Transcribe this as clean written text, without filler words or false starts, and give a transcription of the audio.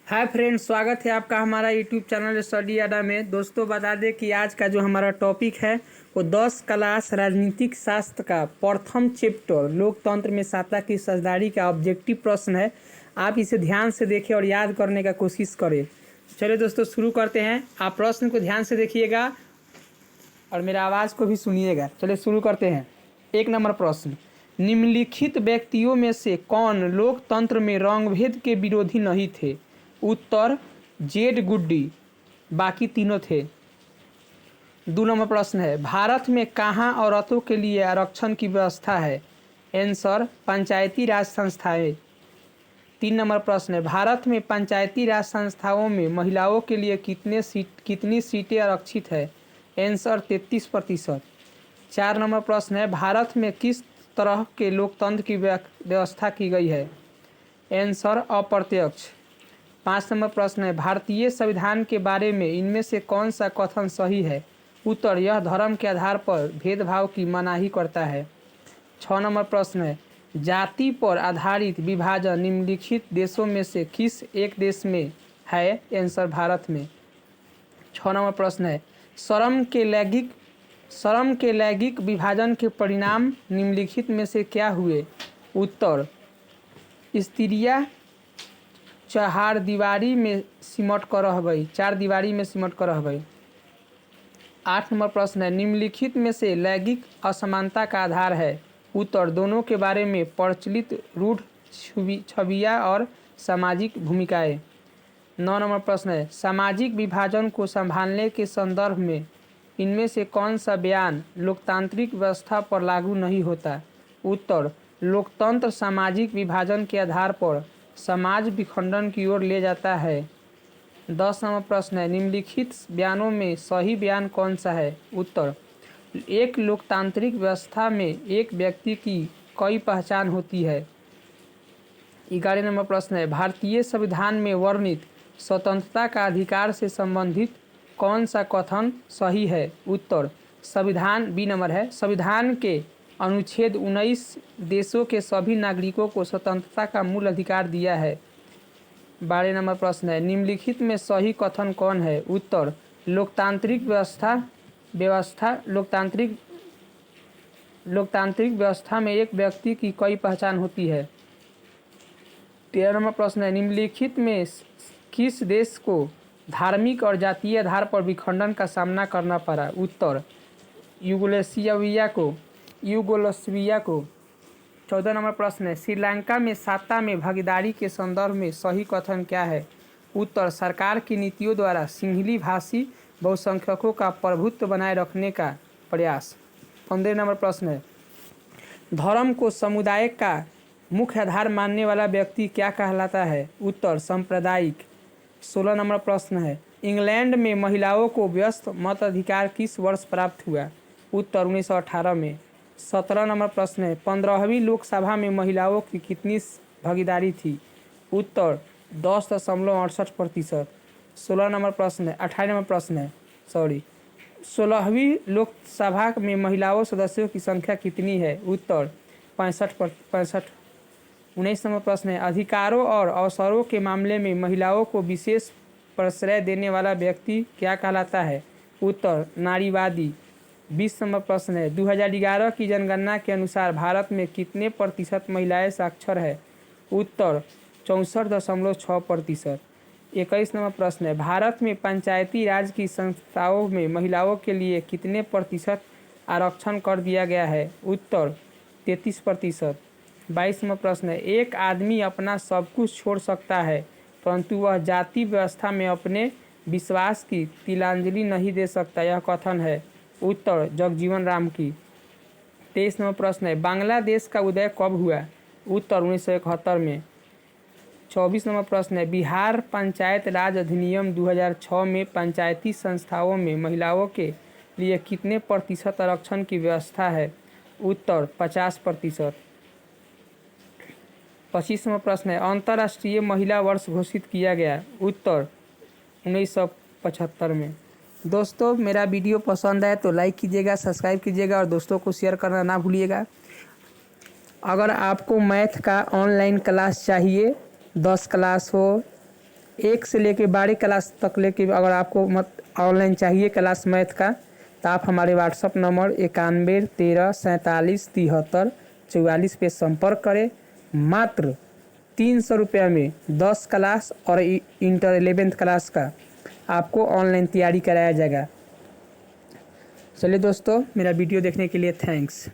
Hi friends, स्वागत है आपका हमारा यूट्यूब चैनल स्टडी अड्डा में। दोस्तों बता दें कि आज का जो हमारा टॉपिक है वो 10 क्लास राजनीतिक शास्त्र का प्रथम चैप्टर लोकतंत्र में सत्ता की साझेदारी का ऑब्जेक्टिव प्रश्न है। आप इसे ध्यान से देखें और याद करने का कोशिश करें। चलिए दोस्तों शुरू करते हैं। आप प्रश्न को ध्यान से देखिएगा और मेरा आवाज़ को भी सुनिएगा। चलिए शुरू करते हैं। 1 नंबर प्रश्न, निम्नलिखित व्यक्तियों में से कौन लोकतंत्र में रंगभेद के विरोधी नहीं थे? उत्तर जेड गुड्डी, बाकी तीनों थे। 2 नंबर प्रश्न है, भारत में कहाँ औरतों के लिए आरक्षण की व्यवस्था है? आंसर पंचायती राज संस्थाएं। 3 नंबर प्रश्न है, भारत में पंचायती राज संस्थाओं में महिलाओं के लिए कितनी सीटें आरक्षित है? आंसर 33%। 4 नंबर प्रश्न है, भारत में किस तरह के लोकतंत्र की व्यवस्था की गई है? आंसर अप्रत्यक्ष। 5 नंबर प्रश्न है, भारतीय संविधान के बारे में इनमें से कौन सा कथन सही है? उत्तर यह धर्म के आधार पर भेदभाव की मनाही करता है। 6 नंबर प्रश्न है, जाति पर आधारित विभाजन निम्नलिखित देशों में से किस एक देश में है? आंसर भारत में। 6 नंबर प्रश्न है, श्रम के लैंगिक विभाजन के परिणाम निम्नलिखित में से क्या हुए? उत्तर स्त्रियां चार दीवारी में सिमट कर रह गई। 8 नंबर प्रश्न है, निम्नलिखित में से लैंगिक असमानता का आधार है? उत्तर दोनों के बारे में प्रचलित रूढ़ छवियां और सामाजिक भूमिकाएं। 9 नंबर प्रश्न है, सामाजिक विभाजन को संभालने के संदर्भ में इनमें से कौन सा बयान लोकतांत्रिक व्यवस्था पर लागू नहीं होता? उत्तर लोकतंत्र सामाजिक विभाजन के आधार पर समाज विखंडन की ओर ले जाता है। 10 नंबर प्रश्न है, निम्नलिखित बयानों में सही बयान कौन सा है? उत्तर एक लोकतांत्रिक व्यवस्था में एक व्यक्ति की कई पहचान होती है। 11 नंबर प्रश्न है, भारतीय संविधान में वर्णित स्वतंत्रता का अधिकार से संबंधित कौन सा कथन सही है? उत्तर बी नंबर है, संविधान के अनुच्छेद 19 देशों के सभी नागरिकों को स्वतंत्रता का मूल अधिकार दिया है। 12 नंबर प्रश्न है, निम्नलिखित में सही कथन कौन है? उत्तर लोकतांत्रिक व्यवस्था में एक व्यक्ति की कई पहचान होती है। 13 नंबर प्रश्न है, निम्नलिखित में किस देश को धार्मिक और जातीय आधार पर विखंडन का सामना करना पड़ा? उत्तर यूगोस्लाविया को। 14 नंबर प्रश्न है, श्रीलंका में सत्ता में भागीदारी के संदर्भ में सही कथन क्या है? उत्तर सरकार की नीतियों द्वारा सिंहली भाषी बहुसंख्यकों का प्रभुत्व बनाए रखने का प्रयास। 15 नंबर प्रश्न है, धर्म को समुदाय का मुख्य आधार मानने वाला व्यक्ति क्या कहलाता है? उत्तर सांप्रदायिक। 16 नंबर प्रश्न है, इंग्लैंड में महिलाओं को व्यस्त मताधिकार किस वर्ष प्राप्त हुआ? उत्तर 1918 में। 17 नंबर प्रश्न है, 15वीं लोकसभा में महिलाओं की कितनी भागीदारी थी? उत्तर 10.68%। 18 नंबर प्रश्न है 16वीं लोकसभा में महिलाओं सदस्यों की संख्या कितनी है? उत्तर 65। 19 नंबर प्रश्न है, अधिकारों और अवसरों के मामले में महिलाओं को विशेष प्रश्रय देने वाला व्यक्ति क्या कहलाता है? उत्तर नारीवादी। 20 नंबर प्रश्न है, 2011 की जनगणना के अनुसार भारत में कितने प्रतिशत महिलाएं साक्षर है? उत्तर 64.6%। 21 नंबर प्रश्न है, भारत में पंचायती राज की संस्थाओं में महिलाओं के लिए कितने प्रतिशत आरक्षण कर दिया गया है? उत्तर 33%। 22 नंबर प्रश्न है, एक आदमी अपना सब कुछ छोड़ सकता है परंतु वह जाति व्यवस्था में अपने विश्वास की तिलांजलि नहीं दे सकता, यह कथन है? उत्तर जगजीवन राम की। 23 नंबर प्रश्न है, बांग्लादेश का उदय कब हुआ? उत्तर 1971 में। 24 नंबर प्रश्न है, बिहार पंचायत राज अधिनियम 2006 में पंचायती संस्थाओं में महिलाओं के लिए कितने प्रतिशत आरक्षण की व्यवस्था है? उत्तर 50%। 25 नंबर प्रश्न है, अंतर्राष्ट्रीय महिला वर्ष घोषित किया गया? उत्तर 1975 में। दोस्तों मेरा वीडियो पसंद आए तो लाइक कीजिएगा, सब्सक्राइब कीजिएगा और दोस्तों को शेयर करना ना भूलिएगा। अगर आपको मैथ का ऑनलाइन क्लास चाहिए, 10 क्लास हो 1 से लेके 12 क्लास तक लेके अगर आपको ऑनलाइन चाहिए क्लास मैथ का, तो आप हमारे व्हाट्सअप नंबर 91 13 47 73 44 पे संपर्क करें। मात्र 300 रुपये में 10 क्लास और इंटर 11th क्लास का आपको ऑनलाइन तैयारी कराया जाएगा। चलिए दोस्तों, मेरा वीडियो देखने के लिए थैंक्स।